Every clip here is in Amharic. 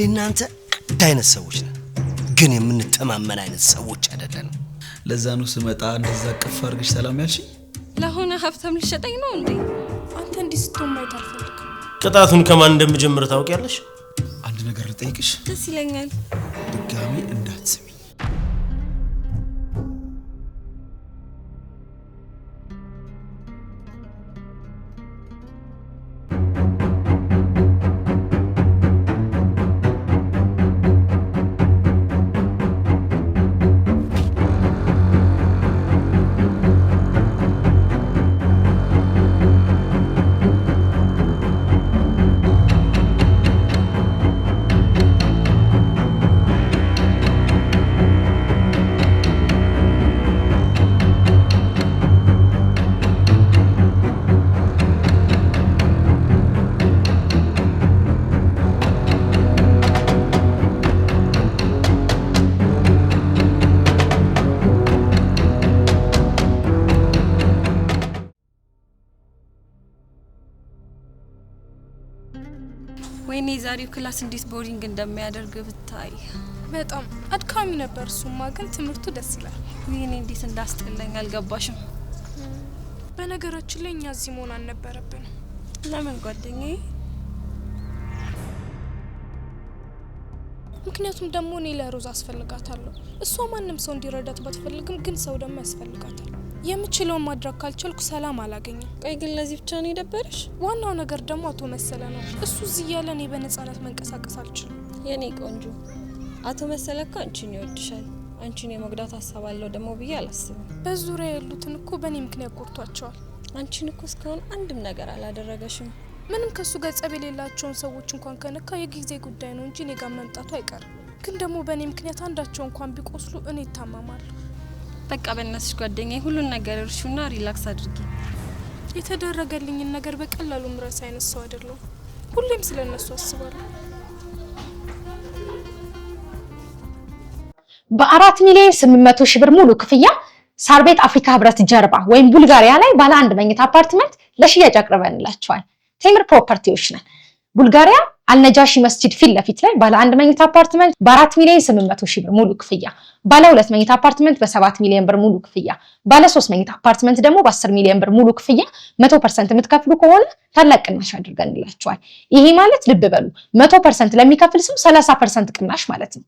እናንተ ዳይነት ሰዎች ነን ግን የምንተማመን አይነት ሰዎች አይደለንም ለዛ ነው ስመጣ እንደዛ ቅፍ አድርገሽ ሰላም ያልሽ ለሆነ ሀብታም ልሸጠኝ ነው እንዴ አንተ እንዲህ ስትሆን ማየት አልፈልግም ቅጣቱን ከማን እንደምጀምር ታውቂያለሽ አንድ ነገር ልጠይቅሽ ደስ ይለኛል ድጋሚ እንዳትስሚ ወይኔ ዛሬው ክላስ እንዴት ቦሪንግ እንደሚያደርግ ብታይ በጣም አድካሚ ነበር ሱማ ግን ትምርቱ ደስ ይላል ወይኔ እንዴት እንዳስጠላኝ አልገባሽም በነገራችን ላይ እኛ እዚህ መሆን አልነበረብንም ለምን ጓደኛዬ ምክንያቱም ደግሞ እኔ ለሮዝ አስፈልጋታለሁ እሷ ማንንም ሰው እንዲረዳት ባትፈልግም ግን ሰው ደግሞ ያስፈልጋታል የምችለውን ማድረግ ካልቻልኩ ሰላም አላገኝም ቆይ ግን ለዚህ ብቻ ነው የደበረሽ ዋናው ነገር ደግሞ አቶ መሰለ ነው እሱ እዚህ ያለ እኔ በነጻነት መንቀሳቀስ አልችልም የኔ ቆንጆ አቶ መሰለ እኮ አንቺን ይወድሻል አንቺን የመጉዳት ሀሳብ አለው ደግሞ ብዬ አላስብም በዙሪያ ያሉትን እኮ በእኔ ምክንያት ቆርጧቸዋል አንቺን እኮ እስካሁን አንድም ነገር አላደረገሽም ምንም ከሱ ጋር ጸብ የሌላቸውን ሰዎች እንኳን ከነካ የጊዜ ጉዳይ ነው እንጂ እኔ ጋር መምጣቱ አይቀርም ግን ደግሞ በእኔ ምክንያት አንዳቸው እንኳን ቢቆስሉ እኔ እታመማለሁ በቃ በእናትሽ ጓደኛዬ ሁሉን ነገር እርሹና ሪላክስ አድርጊ የተደረገልኝን ነገር በቀላሉ ምረስ አይነት ሰው አይደለሁም ሁሌም ስለነሱ አስባለሁ በ4 ሚሊዮን 800 ሺህ ብር ሙሉ ክፍያ ሳር ቤት አፍሪካ ህብረት ጀርባ ወይም ቡልጋሪያ ላይ ባለ አንድ መኝታ አፓርትመንት ለሽያጭ አቅርበንላችኋል ቴምር ፕሮፐርቲዎች ነን ቡልጋሪያ አልነጃሺ መስጂድ ፊት ለፊት ላይ ባለ አንድ መኝታ አፓርትመንት በ4 ሚሊዮን 800 ሺህ ብር ሙሉ ክፍያ ባለ 2 መኝታ አፓርትመንት በ7 ሚሊዮን ብር ሙሉ ክፍያ ባለ 3 መኝታ አፓርትመንት ደግሞ በ10 ሚሊዮን ብር ሙሉ ክፍያ 100% የምትከፍሉ ከሆነ ታላቅ ቅናሽ አድርገንላችኋል ይሄ ማለት ልብ በሉ 100% ለሚከፍል ሰው 30% ቅናሽ ማለት ነው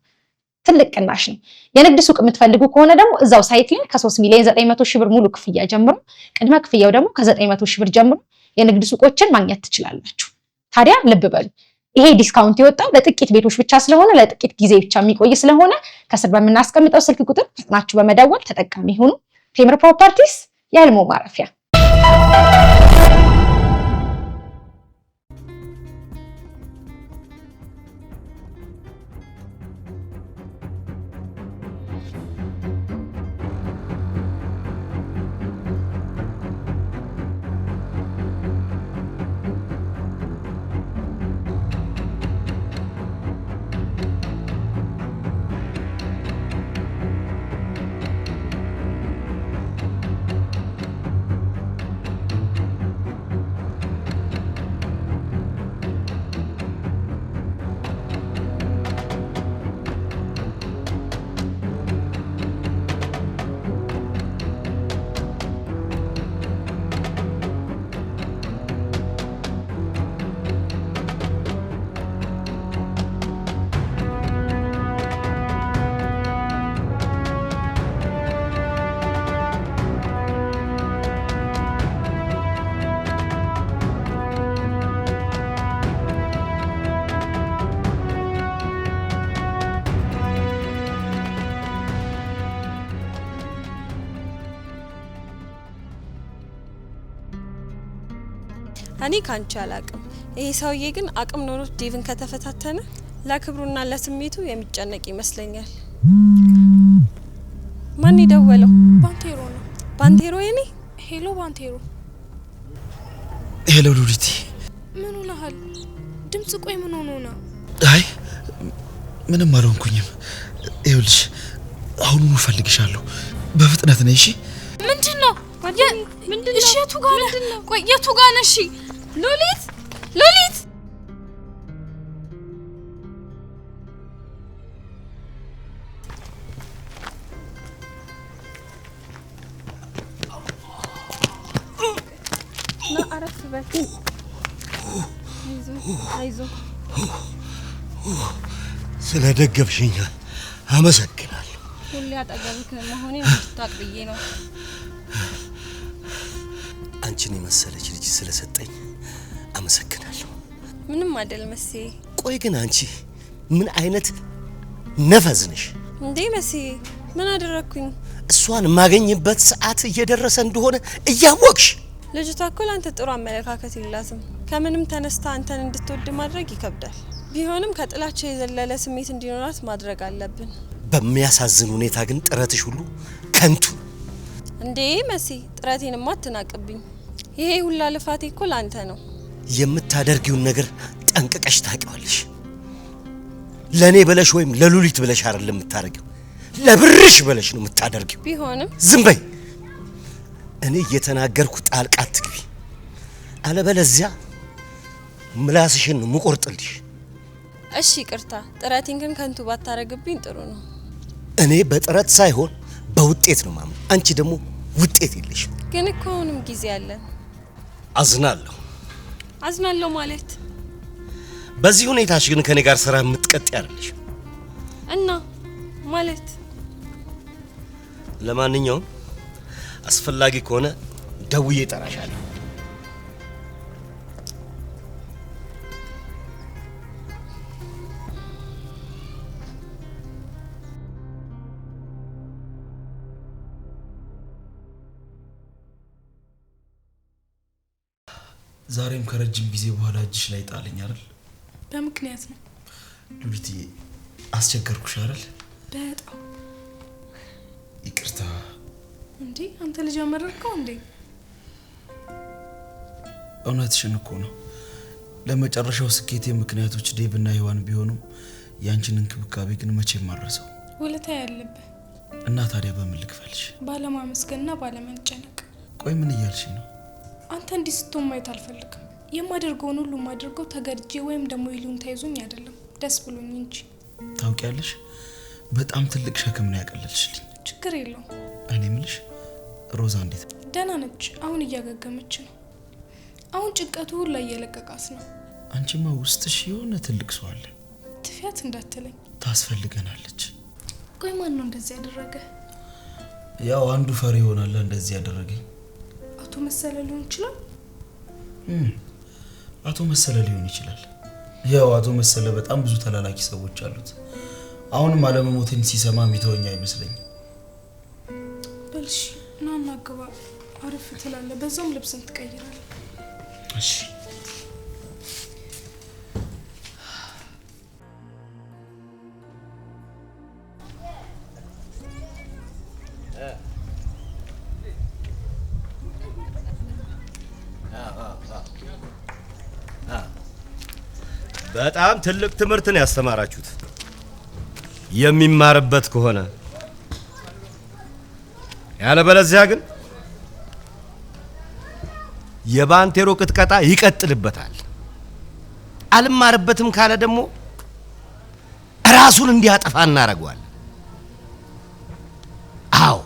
ትልቅ ቅናሽ ነው የንግድ ሱቅ የምትፈልጉ ከሆነ ደግሞ እዛው ሳይት ላይ ከ3 ሚሊዮን 900 ሺህ ብር ሙሉ ክፍያ ጀምሮ ቅድመ ክፍያው ደግሞ ከ900 ሺህ ብር ጀምሮ የንግድ ሱቆችን ማግኘት ትችላላችሁ ታዲያ ልብ በሉ ይሄ ዲስካውንት የወጣው ለጥቂት ቤቶች ብቻ ስለሆነ ለጥቂት ጊዜ ብቻ የሚቆይ ስለሆነ ከስር በመናስቀምጠው ስልክ ቁጥር ፈጥናችሁ በመደወል ተጠቃሚ ሁኑ ቴምር ፕሮፐርቲስ የህልሞ ማረፊያ እኔ ካንቺ አላቅም ይሄ ሰውዬ ግን አቅም ኖሮት ዴቭን ከተፈታተነ ለክብሩና ለስሜቱ የሚጨነቅ ይመስለኛል ማን ይደወለው ባንቴሮ ነው ባንቴሮ የኔ ሄሎ ባንቴሮ ሄሎ ሉሊቲ ምን ሆነሃል ድምጽ ቆይ ምን ሆኖ ነው አይ ምንም አልሆንኩኝም ይኸውልሽ አሁኑኑ ፈልግሻለሁ በፍጥነት ነይ እሺ ምንድነው እሺ የቱ ጋር ነህ ቆይ የቱ ጋር ነህ እሺ ሉሊት ና አረፍ በል። አይዞህ ስለደገፍሽኝ አመሰግናለሁ። ሁሌ አጠገብክ መሆኔን ታቅብዬ ነው። አንቺን የመሰለች ልጅ ስለሰጠኝ አመሰግናለሁ። ምንም አይደል መሲ። ቆይ ግን አንቺ ምን አይነት ነፈዝ ነሽ እንዴ መሲ? ምን አደረኩኝ? እሷን ማገኝበት ሰዓት እየደረሰ እንደሆነ እያወቅሽ። ልጅቷ እኮ ላንተ ጥሩ አመለካከት የላትም። ከምንም ተነስታ አንተን እንድትወድ ማድረግ ይከብዳል። ቢሆንም ከጥላቸው የዘለለ ስሜት እንዲኖራት ማድረግ አለብን። በሚያሳዝን ሁኔታ ግን ጥረትሽ ሁሉ ከንቱ። እንዴ መሲ፣ ጥረቴንማ አትናቅብኝ። ይሄ ሁላ ልፋቴ እኮ ላንተ ነው። የምታደርጊውን ነገር ጠንቅቀሽ ታውቂዋለሽ። ለኔ ብለሽ ወይም ለሉሊት ብለሽ አይደለም የምታደርጊው፣ ለብርሽ ብለሽ ነው የምታደርጊው። ቢሆንም ዝም በይ። እኔ እየተናገርኩ ጣልቃ አትግቢ፣ አለበለዚያ ምላስሽን ነው የምቆርጥልሽ። እሺ ይቅርታ። ጥረቴን ግን ከንቱ ባታረግብኝ ጥሩ ነው። እኔ በጥረት ሳይሆን በውጤት ነው ማምን። አንቺ ደግሞ ውጤት የለሽ። ግን እኮ አሁንም ጊዜ አለን። አዝናለሁ። አዝናለሁ ማለት በዚህ ሁኔታሽ ግን ከኔ ጋር ስራ የምትቀጥ ያለሽ እና ማለት። ለማንኛውም አስፈላጊ ከሆነ ደውዬ እጠራሻለሁ። ዛሬም ከረጅም ጊዜ በኋላ እጅሽ ላይ ጣለኝ አይደል? በምክንያት ነው ሉሊትዬ። አስቸገርኩሽ አይደል? በጣም ይቅርታ። እንዴ አንተ ልጅ አመረርከው እንዴ? እውነትሽን እኮ ነው። ለመጨረሻው ስኬቴ ምክንያቶች ዴቭና ሔዋን ቢሆኑም ያንቺን እንክብካቤ ግን መቼም ማረሰው ውለታ ያለብህ እና ታዲያ በምን ልክፈልሽ? ባለማመስገንና ባለመጨነቅ። ቆይ ምን እያልሽ ነው? አንተ እንዲህ ስትሆን ማየት አልፈልግም። የማደርገውን ሁሉ ማድረገው ተገድጄ ወይም ደግሞ ይሉኝታ ይዞኝ አይደለም፣ ደስ ብሎኝ እንጂ። ታውቂያለሽ፣ በጣም ትልቅ ሸክም ነው ያቀለልሽልኝ። ችግር የለውም። እኔ ምልሽ ሮዛ እንዴት? ደህና ነች። አሁን እያገገመች ነው። አሁን ጭንቀቱ ሁሉ እየለቀቃት ነው። አንቺማ ውስጥሽ የሆነ ትልቅ ሰው አለ። ትፊያት እንዳትለኝ። ታስፈልገናለች። ቆይ ማን ነው እንደዚህ ያደረገ? ያው አንዱ ፈሪ ይሆናል እንደዚህ ያደረገኝ። አቶ መሰለ ሊሆን ይችላል። አቶ መሰለ ሊሆን ይችላል። ያው አቶ መሰለ በጣም ብዙ ተላላኪ ሰዎች አሉት። አሁንም አለመሞቴን ሲሰማ የሚተወኝ አይመስለኝም። በልሽ ናና ግባ፣ አረፍ ትላለህ። በዛውም ልብስን ትቀይራለህ። እሺ በጣም ትልቅ ትምህርት ነው ያስተማራችሁት። የሚማርበት ከሆነ ያለበለዚያ ግን የባንቴሮ ቅጥቀጣ ይቀጥልበታል። አልማርበትም ካለ ደግሞ ራሱን እንዲያጠፋ እናደርገዋለን። አዎ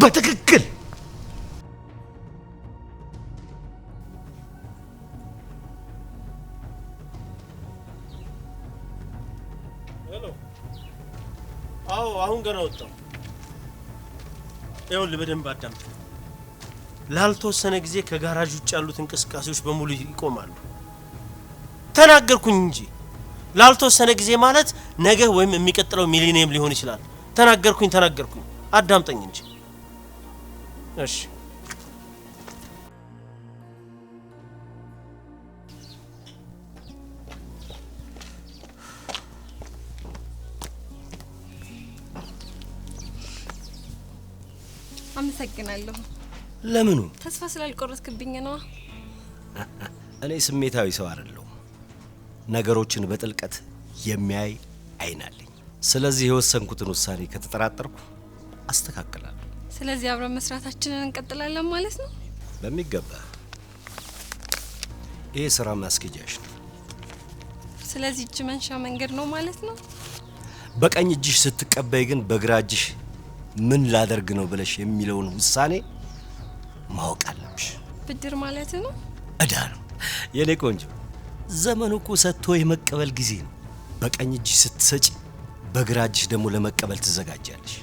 በትክክል አሁን ገና ወጣው። ይኸውልህ በደንብ አዳምጥ። ላልተወሰነ ጊዜ ከጋራዥ ውጭ ያሉት እንቅስቃሴዎች በሙሉ ይቆማሉ። ተናገርኩኝ እንጂ ላልተወሰነ ጊዜ ማለት ነገ ወይም የሚቀጥለው ሚሊኒየም ሊሆን ይችላል። ተናገርኩኝ። አዳምጠኝ እንጂ እሺ። አመሰግናለሁ። ለምኑ? ተስፋ ስላልቆረጥክብኝ ነው። እኔ ስሜታዊ ሰው አይደለሁም። ነገሮችን በጥልቀት የሚያይ አይን አለኝ። ስለዚህ የወሰንኩትን ውሳኔ ከተጠራጠርኩ አስተካክላለሁ። ስለዚህ አብረን መስራታችንን እንቀጥላለን ማለት ነው? በሚገባ። ይሄ ስራ ማስኬጃሽ ነው። ስለዚህ እጅ መንሻ መንገድ ነው ማለት ነው? በቀኝ እጅሽ ስትቀበይ ግን በግራ እጅሽ ምን ላደርግ ነው ብለሽ የሚለውን ውሳኔ ማወቅ አለብሽ። ብድር ማለት ነው? እዳ ነው የኔ ቆንጆ። ዘመኑ እኮ ሰጥቶ የመቀበል ጊዜ ነው። በቀኝ እጅ ስትሰጪ በግራ እጅ ደግሞ ለመቀበል ትዘጋጃለሽ።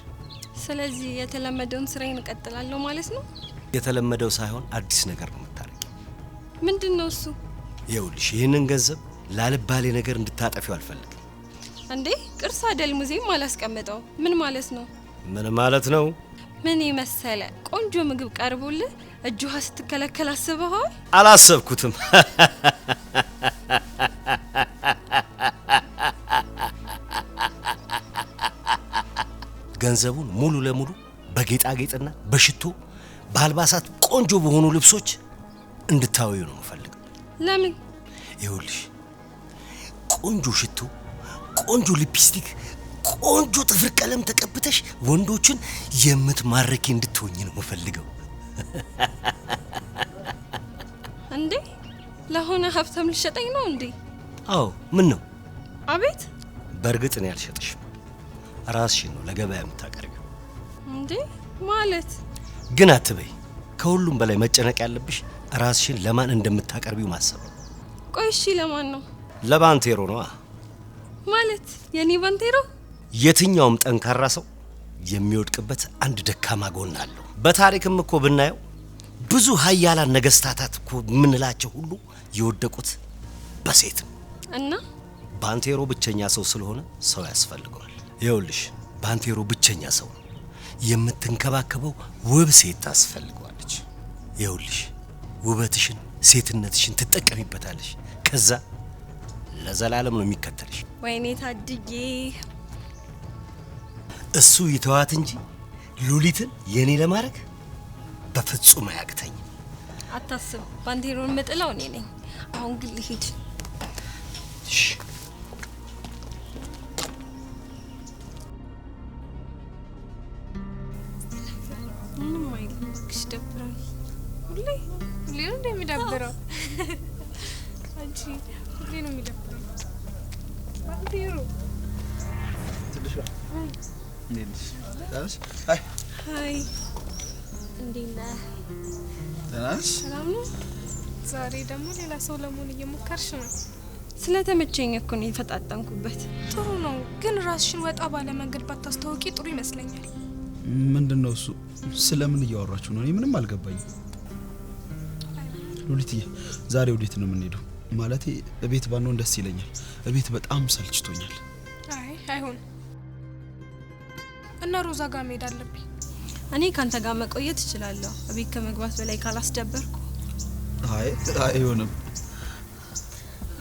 ስለዚህ የተለመደውን ስራዬን እቀጥላለሁ ማለት ነው? የተለመደው ሳይሆን አዲስ ነገር ነው የምታረጊው። ምንድነው እሱ? ይኸውልሽ ይህንን ገንዘብ ላልባሌ ነገር እንድታጠፊው አልፈልግም። እንዴ ቅርስ አይደል ሙዚየም አላስቀምጠው? ምን ማለት ነው? ምን ማለት ነው? ምን መሰለ ቆንጆ ምግብ ቀርቦልህ እጅ ውሃ ስትከለከል አስበሃል? አላሰብኩትም። ገንዘቡን ሙሉ ለሙሉ በጌጣጌጥና በሽቶ በአልባሳት ቆንጆ በሆኑ ልብሶች እንድታወዩ ነው የምፈልገው። ለምን? ይኸውልሽ ቆንጆ ሽቶ፣ ቆንጆ ሊፕስቲክ፣ ቆንጆ ጥፍር ቀለም ተቀብተሽ ወንዶችን የምትማርኪ እንድትሆኚ ነው የምፈልገው። እንዴ ለሆነ ሀብታም ልሸጠኝ ነው እንዴ? አዎ ምን ነው? አቤት። በእርግጥ ነው ያልሸጥሽም፣ ራስሽን ነው ለገበያ የምታቀርቢው። እንዴ ማለት ግን አትበይ። ከሁሉም በላይ መጨነቅ ያለብሽ ራስሽን ለማን እንደምታቀርቢው ማሰብ ነው። ቆይ እሺ ለማን ነው? ለባንቴሮ ነው ማለት የኔ ባንቴሮ? የትኛውም ጠንካራ ሰው የሚወድቅበት አንድ ደካማ ጎን አለው። በታሪክም እኮ ብናየው ብዙ ኃያላን ነገስታታት እኮ የምንላቸው ሁሉ የወደቁት በሴት እና ባንቴሮ ብቸኛ ሰው ስለሆነ ሰው ያስፈልገዋል። ይኸውልሽ ባንቴሮ ብቸኛ ሰው ነው። የምትንከባከበው ውብ ሴት ታስፈልገዋለች። ይኸውልሽ ውበትሽን፣ ሴትነትሽን ትጠቀሚበታለሽ። ከዛ ለዘላለም ነው የሚከተልሽ። ወይኔ ታድዬ። እሱ ይተዋት እንጂ ሉሊትን የኔ ለማድረግ በፍጹም አያቅተኝ። አታስብ፣ ባንቴሮን መጥላው እኔ ነኝ። አሁን ግን ልሂድ። ምንም አይልም እባክሽ፣ ደብሮኝ። ሁሌ ነው እንደሚደብረው። አንቺ ሁሌ ነው የሚደብረው ባንቴሮ። ሀይ እንዴት ነህ? ሰላም ነው? ዛሬ ደግሞ ሌላ ሰው ለመሆን እየሞከርሽ ነው። ስለተመቸኝ እኮ ነው የፈጣጠንኩበት። ጥሩ ነው፣ ግን ራስሽን ወጣ ባለ መንገድ ባታስተዋውቂ ጥሩ ይመስለኛል። ምንድነው እሱ? ስለምን እያወራችሁ ነው? እኔ ምንም አልገባኝም። ሉሊትዬ ዛሬ ወዴት ነው የምንሄደው? ማለቴ እቤት ባንሆን ደስ ይለኛል። እቤት በጣም ሰልችቶኛል። አይ አይሆን እና ሮዛ ጋር መሄድ አለብኝ። እኔ ካንተ ጋር መቆየት እችላለሁ፣ እቤት ከመግባት በላይ ካላስደበርኩ። አይ አይሆንም።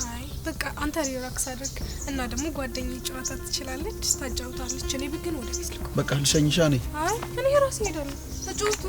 አይ በቃ አንተ ሪላክስ አድርግ እና ደግሞ ጓደኛዬ ጨዋታ ትችላለች፣ ታጫውታለች። እኔ ግን ወደ ቤት ልቆ በቃ ልሸኝሻ ነኝ። አይ እኔ ራሴ ሄዳለሁ። ተጫወቱ።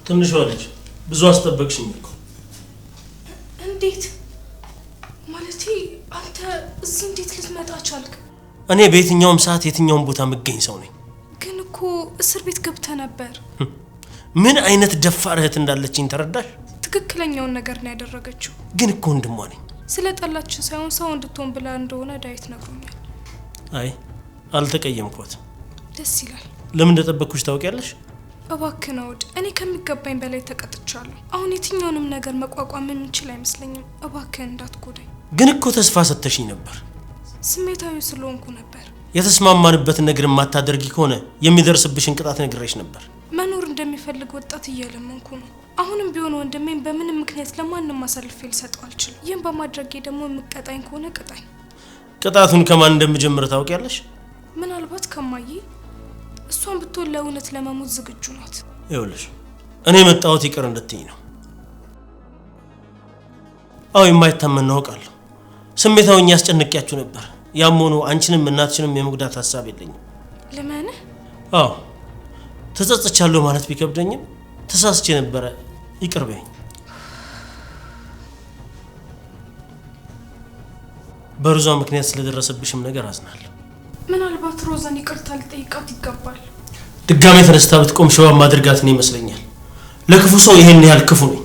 ትንሿ ልጅ ብዙ አስጠበቅሽኝ እኮ። እንዴት ማለቴ? አንተ እዚህ እንዴት ልትመጣ ቻልክ? እኔ በየትኛውም ሰዓት የትኛውም ቦታ የምገኝ ሰው ነኝ። ግን እኮ እስር ቤት ገብተህ ነበር። ምን አይነት ደፋር እህት እንዳለችኝ ተረዳሽ? ትክክለኛውን ነገር ነው ያደረገችው። ግን እኮ ወንድሟ ነኝ። ስለ ጠላች ሳይሆን ሰው እንድትሆን ብላ እንደሆነ ዳዊት ነግሮኛል። አይ አልተቀየምኳት። ደስ ይላል። ለምን እንደጠበቅኩሽ ታውቂያለሽ? እባክህ ነውድ፣ እኔ ከሚገባኝ በላይ ተቀጥቻለሁ። አሁን የትኛውንም ነገር መቋቋም የምንችል አይመስለኝም። እባክህ እንዳትጎዳኝ። ግን እኮ ተስፋ ሰጥተሽኝ ነበር። ስሜታዊ ስለሆንኩ ነበር። የተስማማንበትን ነገር የማታደርጊ ከሆነ የሚደርስብሽን ቅጣት ነግሬሽ ነበር። መኖር እንደሚፈልግ ወጣት እየለመንኩ ነው። አሁንም ቢሆን ወንድሜን በምንም ምክንያት ለማንም አሳልፌ ልሰጠው አልችልም። ይህን በማድረጌ ደግሞ የምቀጣኝ ከሆነ ቅጣኝ። ቅጣቱን ከማን እንደምጀምር ታውቂያለሽ? ምናልባት ከማዬ። እሷን ብትሆን ለእውነት ለመሞት ዝግጁ ናት። ይኸውልሽ እኔ የመጣሁት ይቅር እንድትይኝ ነው። አዎ የማይታመን ነው አውቃለሁ። ስሜታውኝ ያስጨንቂያችሁ ነበር። ያም ሆኖ አንቺንም እናትሽንም የመጉዳት ሀሳብ የለኝም። ልመንህ? አዎ ተጸጽቻለሁ ማለት ቢከብደኝም ተሳስቼ ነበረ። ይቅር በይኝ። በሩዛ ምክንያት ስለደረሰብሽም ነገር አዝናለሁ። ምናልባት ሮዛን ይቅርታ ልጠይቃት ይገባል። ድጋሜ ተነስታ ብትቆም ሸዋ ማድረጋት ነው ይመስለኛል። ለክፉ ሰው ይሄን ያህል ክፉ ነኝ?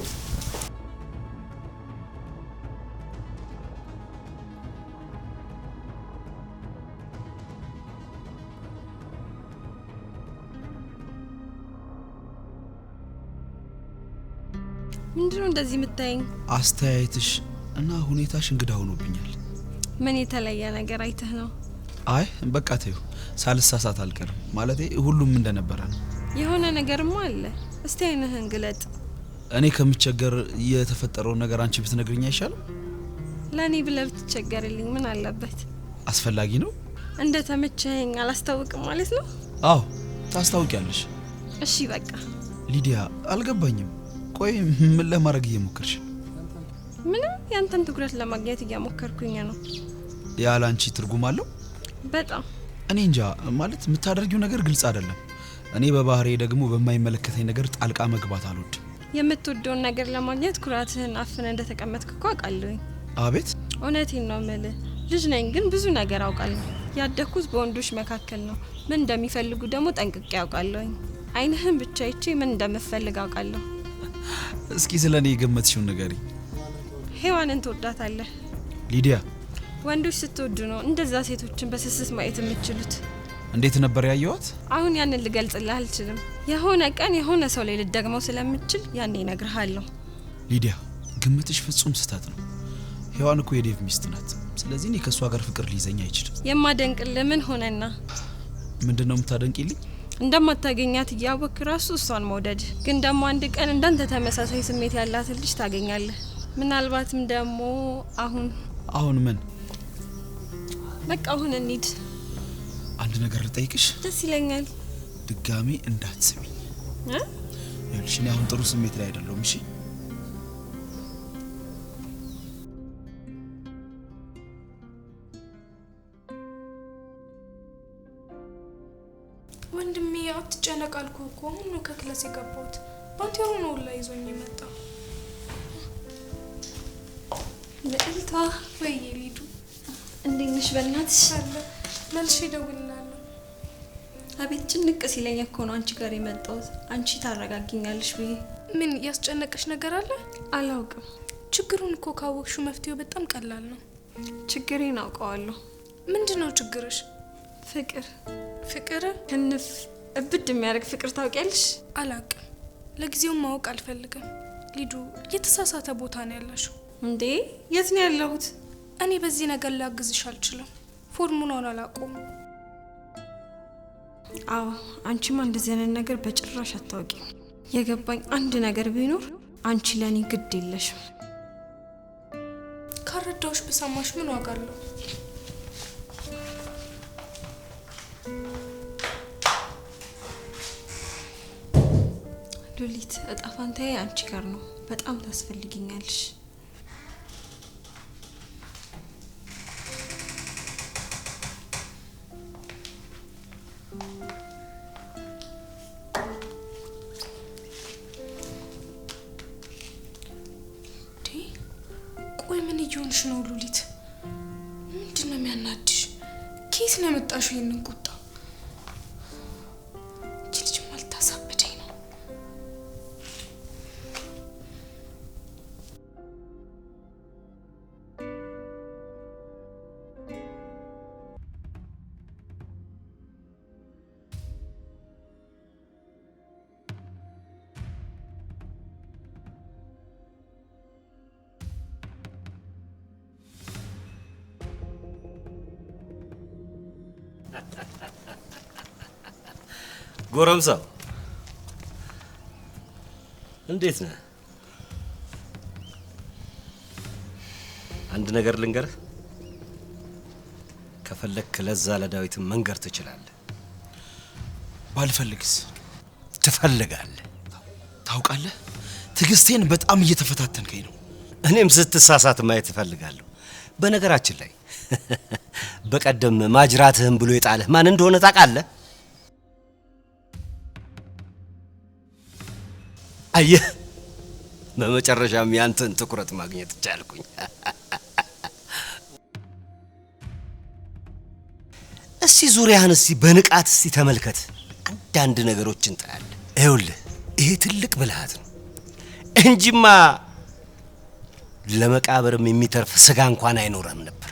ምንድነው እንደዚህ የምታየኝ? አስተያየትሽ እና ሁኔታሽ እንግዳ ሆኖብኛል። ምን የተለየ ነገር አይተህ ነው? አይ በቃ ተይው፣ ሳልሳሳት አልቀርም። ማለቴ ሁሉም እንደነበረ ነው። የሆነ ነገርማ አለ። እስቲ አይንህን ግለጥ። እኔ ከምቸገር የተፈጠረውን ነገር አንቺ ብትነግሪኝ አይሻልም? ለእኔ ብለህ ብትቸገርልኝ ምን አለበት? አስፈላጊ ነው። እንደ ተመቸኸኝ አላስታውቅም ማለት ነው? አዎ ታስታውቂያለሽ። እሺ በቃ። ሊዲያ አልገባኝም። ቆይ ምን ለማድረግ እየሞከርሽ? ምንም ያንተን ትኩረት ለማግኘት እየሞከርኩኝ ነው። ያለ አንቺ ትርጉም አለው? በጣም እኔ እንጃ። ማለት የምታደርጊው ነገር ግልጽ አይደለም። እኔ በባህሪዬ ደግሞ በማይመለከተኝ ነገር ጣልቃ መግባት አልወድም። የምትወደውን ነገር ለማግኘት ኩራትህን አፍነህ እንደተቀመጥክ እኮ አውቃለሁኝ። አቤት። እውነቴን ነው የምልህ። ልጅ ነኝ ግን ብዙ ነገር አውቃለሁ። ያደግኩት በወንዶች መካከል ነው። ምን እንደሚፈልጉ ደግሞ ጠንቅቄ አውቃለሁኝ። አይንህን ብቻ አይቼ ምን እንደምፈልግ አውቃለሁ። እስኪ ስለኔ የገመትሽውን ንገሪ። ሔዋንን ትወዳታለህ? ሊዲያ፣ ወንዶች ስትወዱ ነው እንደዛ ሴቶችን በስስት ማየት የምትችሉት። እንዴት ነበር ያየዋት? አሁን ያንን ልገልጽልህ አልችልም። የሆነ ቀን የሆነ ሰው ላይ ልደግመው ስለምችል ያኔ እነግርሃለሁ። ሊዲያ፣ ግምትሽ ፍጹም ስህተት ነው። ሔዋን እኮ የዴቭ ሚስት ናት። ስለዚህ እኔ ከእሷ ጋር ፍቅር ሊይዘኝ አይችልም። የማደንቅልህ ምን ሆነና? ምንድን ነው የምታደንቂልኝ? እንደማታገኛት እያወክ ራሱ እሷን መውደድ። ግን ደግሞ አንድ ቀን እንዳንተ ተመሳሳይ ስሜት ያላትን ልጅ ታገኛለህ። ምናልባትም ደግሞ አሁን ምን? በቃ አሁን እንሂድ። አንድ ነገር ልጠይቅሽ? ደስ ይለኛል። ድጋሚ እንዳትስሚኝ። ይኸውልሽ እኔ አሁን ጥሩ ስሜት ላይ አይደለሁም። እሺ ወንድሜ አትጨነቅ አልኩህ እኮ። አሁን ነው ከክላስ የገባሁት። ባንቴሮ ነው ላይ ይዞኝ የመጣው። ልዕልቷ ወይ ሊዱ እንዴት ነሽ? በእናትሽ አለ መልሼ እደውልልሃለሁ። አቤት ጭንቅ ሲለኝ እኮ ነው አንቺ ጋር የመጣሁት። አንቺ ታረጋጊኛለሽ ብዬ። ምን ያስጨነቀሽ ነገር አለ? አላውቅም። ችግሩን እኮ ካወቅሽው መፍትሄው በጣም ቀላል ነው። ችግሬን አውቀዋለሁ። ምንድነው ችግርሽ? ፍቅር። ፍቅር? ክንፍ እብድ የሚያደርግ ፍቅር ታውቂያለሽ? አላውቅም። ለጊዜው ማወቅ አልፈልግም። ሊዱ የተሳሳተ ቦታ ነው ያለሽው። እንዴ የት ነው ያለሁት? እኔ በዚህ ነገር ላግዝሽ አልችልም። ፎርሙላውን አላውቀውም። አዎ አንቺማ እንደዚህ አይነት ነገር በጭራሽ አታውቂም። የገባኝ አንድ ነገር ቢኖር አንቺ ለኔ ግድ የለሽም። ካረዳውሽ በሰማሽ ምን ዋጋ አለው? ሉሊት እጣ ፋንታዬ አንቺ ጋር ነው። በጣም ታስፈልጊኛለሽ። ቆይ ምን እየሆንሽ ነው ሉሊት? ምንድን ነው የሚያናድሽ? ኬት ነው ያመጣሽው ይሄንን ቁጣ? እቺ ልጅ ማልታሳብደኝ ነው። ጎረምሳው እንዴት ነህ? አንድ ነገር ልንገርህ። ከፈለክ ለዛ ለዳዊት መንገር ትችላለህ። ባልፈልግስ? ትፈልጋለህ። ታውቃለህ፣ ትዕግስቴን በጣም እየተፈታተንከኝ ነው። እኔም ስትሳሳት ማየት እፈልጋለሁ። በነገራችን ላይ በቀደም ማጅራትህን ብሎ የጣለህ ማን እንደሆነ ታውቃለህ? አየህ፣ በመጨረሻም ያንተን ትኩረት ማግኘት ቻልኩኝ። እስቲ ዙሪያህን እስቲ በንቃት እስቲ ተመልከት። አንዳንድ ነገሮችን ታያለህ። ይኸውልህ ይሄ ትልቅ ብልሃት ነው እንጂማ ለመቃብርም የሚተርፍ ስጋ እንኳን አይኖርም ነበር።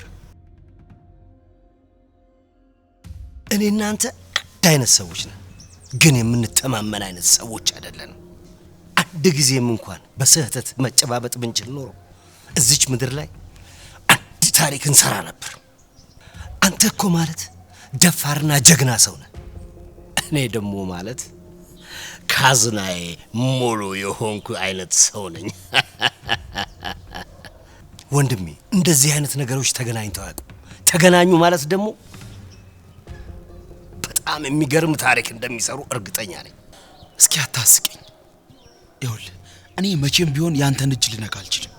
እኔ እናንተ አንድ አይነት ሰዎች ነን፣ ግን የምንተማመን አይነት ሰዎች አይደለንም። አንድ ጊዜም እንኳን በስህተት መጨባበጥ ብንችል ኖሮ እዚች ምድር ላይ አንድ ታሪክ እንሰራ ነበር። አንተ እኮ ማለት ደፋርና ጀግና ሰው ነህ። እኔ ደግሞ ማለት ካዝናዬ ሙሉ የሆንኩ አይነት ሰው ነኝ። ወንድሜ እንደዚህ አይነት ነገሮች ተገናኝተው ያውቁ። ተገናኙ ማለት ደግሞ በጣም የሚገርም ታሪክ እንደሚሰሩ እርግጠኛ ነኝ። እስኪ አታስቀኝ። ይኸውልህ እኔ መቼም ቢሆን ያንተን እጅ ልነካ አልችልም።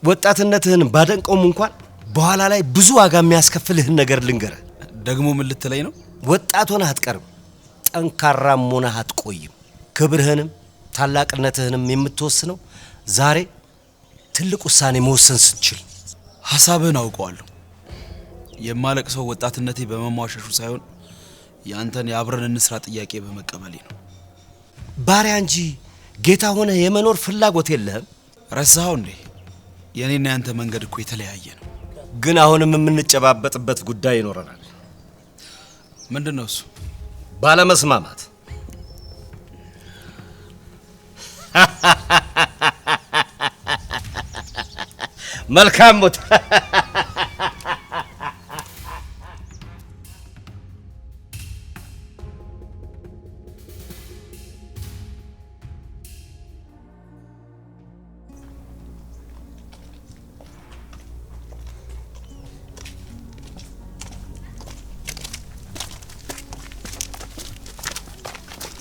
ወጣትነትህን ባደንቀውም እንኳን በኋላ ላይ ብዙ ዋጋ የሚያስከፍልህን ነገር ልንገርህ። ደግሞ ምን ልትለኝ ነው? ወጣት ሆነህ አትቀርም፣ ጠንካራም ሆነህ አትቆይም። ክብርህንም ታላቅነትህንም የምትወስነው ዛሬ ትልቅ ውሳኔ መወሰን ስትችል። ሐሳብህን አውቀዋለሁ። የማለቅሰው ወጣትነቴ በመሟሸሹ ሳይሆን ያንተን የአብረን እንስራ ጥያቄ በመቀበሌ ነው። ባሪያ እንጂ ጌታ ሆነህ የመኖር ፍላጎት የለህም። ረሳኸው እንዴ? የኔና ያንተ መንገድ እኮ የተለያየ ነው። ግን አሁንም የምንጨባበጥበት ጉዳይ ይኖረናል። ምንድነው እሱ? ባለመስማማት። መልካም ሞት።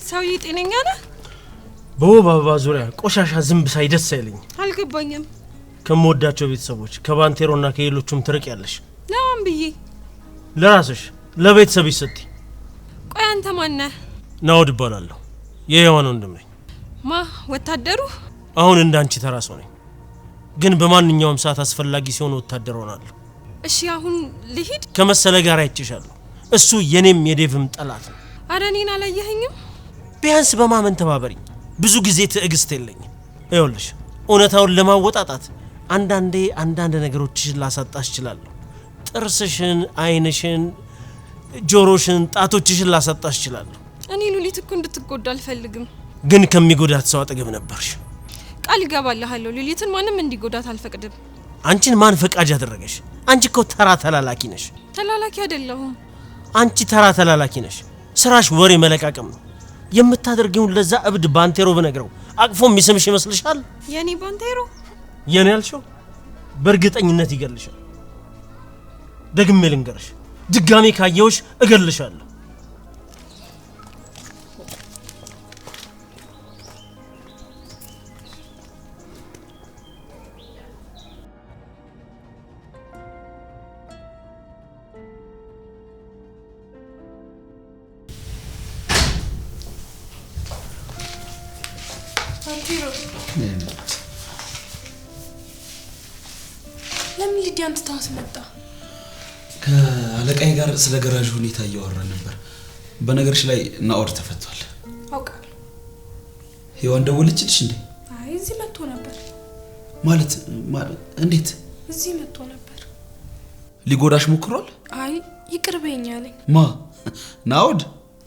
ሰውዬ ጤነኛ ነህ? በውብ አበባ ዙሪያ ቆሻሻ ዝንብ ሳይ ደስ አይለኝ። አልገባኝም። ከምወዳቸው ቤተሰቦች ከባንቴሮና ከሌሎቹም ትርቅ ያለሽ ለማን ብዬ? ለራስሽ ለቤተሰብሽ ስትይ። ቆይ አንተ ማን ነህ? ናውድ እባላለሁ። የሔዋን ወንድም ነኝ። ማ ወታደሩ? አሁን እንዳንቺ ተራ ሰው ነኝ፣ ግን በማንኛውም ሰዓት አስፈላጊ ሲሆን ወታደር ሆናለሁ። እሺ አሁን ልሂድ? ከመሰለ ጋር አይቼሻለሁ። እሱ የኔም የዴቭም ጠላት ነው። አረ እኔን አላየኸኝም? ቢያንስ በማመን ተባበሪኝ። ብዙ ጊዜ ትዕግስት የለኝም። ይኸውልሽ እውነታውን ለማወጣጣት አንዳንድ ነገሮችሽን ላሳጣሽ እችላለሁ። ጥርስሽን፣ አይንሽን፣ ጆሮሽን፣ ጣቶችሽን ላሳጣሽ እችላለሁ። እኔ ሉሊት እኮ እንድትጎዳ አልፈልግም። ግን ከሚጎዳት ሰው አጠገብ ነበርሽ። ቃል እገባልሃለሁ ሉሊትን ማንም እንዲጎዳት አልፈቅድም። አንቺን ማን ፈቃጅ አደረገሽ? አንቺ እኮ ተራ ተላላኪ ነሽ። ተላላኪ አይደለሁም። አንቺ ተራ ተላላኪ ነሽ። ስራሽ ወሬ መለቃቀም ነው። የምታደርጊውን ለዛ እብድ ባንቴሮ ብነግረው አቅፎ የሚስምሽ ይመስልሻል? የኔ ባንቴሮ የኔ ያልሽው በእርግጠኝነት ይገልሻል። ደግሜ ልንገርሽ፣ ድጋሜ ካየውሽ እገልሻለሁ። ለምን ሊዲያን ትታስ መጣ? ከአለቃዬ ጋር ስለ ገራዥ ሁኔታ እያወራን ነበር። በነገርሽ ላይ ናኦድ ተፈቷል። አውቃለሁ። ሔዋን ደወለችልሽ እንዴ? አይ እዚህ መጥቶ ነበር። ማለት እንዴት? እዚህ መጥቶ ነበር። ሊጎዳሽ ሞክሯል? አይ ይቅር በይኝ አለኝ። ማ ናኦድ?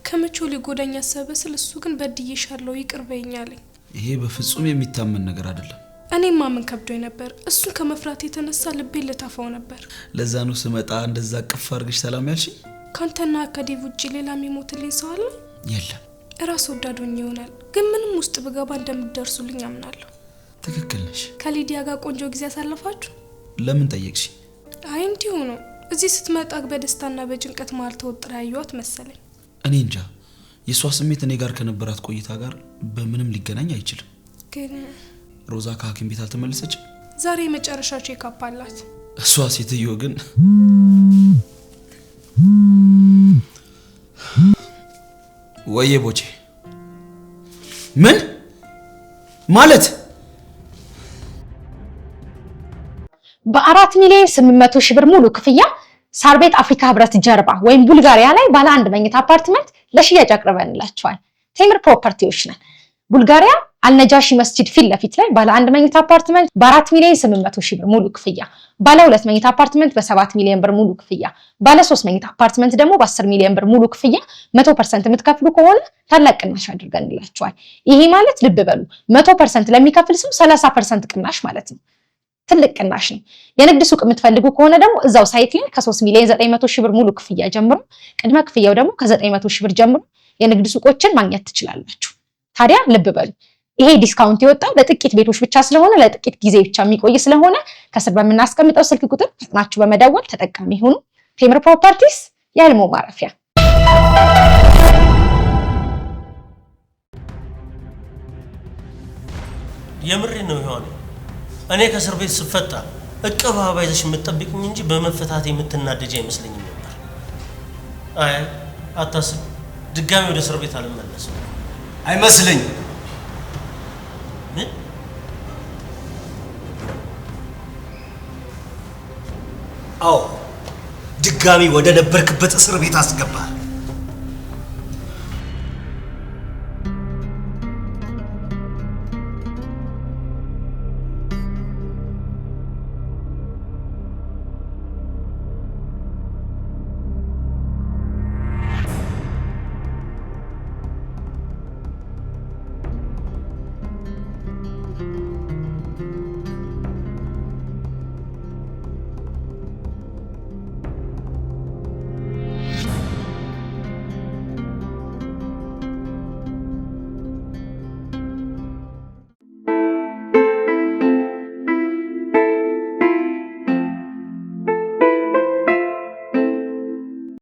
ከመቼው ሊጎዳኝ ያሰበ ስለ እሱ ግን በድዬሻለሁ ይቅር በይኝ አለኝ። ይሄ በፍጹም የሚታመን ነገር አይደለም። እኔም ማመን ከብዶኝ ነበር። እሱን ከመፍራት የተነሳ ልቤን ልታፈው ነበር። ለዛ ነው ስመጣ እንደዛ ቅፍ አድርገሽ ሰላም ያልሽኝ። ካንተና ከዴቭ ውጪ ሌላ የሚሞትልኝ ሰው አለ? የለም። እራስ ወዳዶኝ ይሆናል፣ ግን ምንም ውስጥ ብገባ እንደምትደርሱልኝ አምናለሁ። ትክክል ነሽ። ከሊዲያ ጋር ቆንጆ ጊዜ ያሳለፋችሁ? ለምን ጠየቅሽ? አይ እንዲሁ ነው። እዚህ ስትመጣ በደስታና በጭንቀት መሀል ተወጥራ ያዩዋት መሰለኝ። እኔ እንጃ። የሷ ስሜት እኔ ጋር ከነበራት ቆይታ ጋር በምንም ሊገናኝ አይችልም። ግን ሮዛ ከሐኪም ቤት አልተመለሰችም? ዛሬ የመጨረሻ ቼክአፕ አላት። እሷ ሴትዮ ግን ወየ ቦቼ ምን ማለት? በ4,800,000 ብር ሙሉ ክፍያ ሳር ቤት አፍሪካ ህብረት ጀርባ ወይም ቡልጋሪያ ላይ ባለ አንድ መኝታ አፓርትመንት ለሽያጭ አቅርበንላችኋል። ቴምር ፕሮፐርቲዎች ነን። ቡልጋሪያ አልነጃሺ መስጂድ ፊት ለፊት ላይ ባለ አንድ መኝታ አፓርትመንት በ4,800,000 ብር ሙሉ ክፍያ፣ ባለ ሁለት መኝታ አፓርትመንት በ7 ሚሊዮን ብር ሙሉ ክፍያ፣ ባለ 3 መኝታ አፓርትመንት ደግሞ በ10 ሚሊዮን ብር ሙሉ ክፍያ 100% የምትከፍሉ ከሆነ ታላቅ ቅናሽ አድርገንላችኋል። ይሄ ማለት ልብ በሉ 100% ለሚከፍል ሰው 30% ቅናሽ ማለት ነው። ትልቅ ቅናሽ ነው። የንግድ ሱቅ የምትፈልጉ ከሆነ ደግሞ እዛው ሳይት ላይ ከ3,900,000 ብር ሙሉ ክፍያ ጀምሮ ቅድመ ክፍያው ደግሞ ከ900,000 ብር ጀምሮ የንግድ ሱቆችን ማግኘት ትችላላችሁ። ታዲያ ልብ በሉ ይሄ ዲስካውንት የወጣው ለጥቂት ቤቶች ብቻ ስለሆነ ለጥቂት ጊዜ ብቻ የሚቆይ ስለሆነ ከስር በምናስቀምጠው ስልክ ቁጥር ፈጥናችሁ በመደወል ተጠቃሚ ሁኑ። ቴምር ፕሮፐርቲስ የህልሞ ማረፊያ። የምሬ ነው ይሆን? እኔ ከእስር ቤት ስፈታ እቅፍ አበባ ይዘሽ የምትጠብቅኝ እንጂ በመፈታት የምትናደጅ አይመስለኝም ነበር። አይ አታስብ፣ ድጋሚ ወደ እስር ቤት አልመለስም። አይመስለኝም። ምን? አዎ ድጋሚ ወደ ነበርክበት እስር ቤት አስገባህ።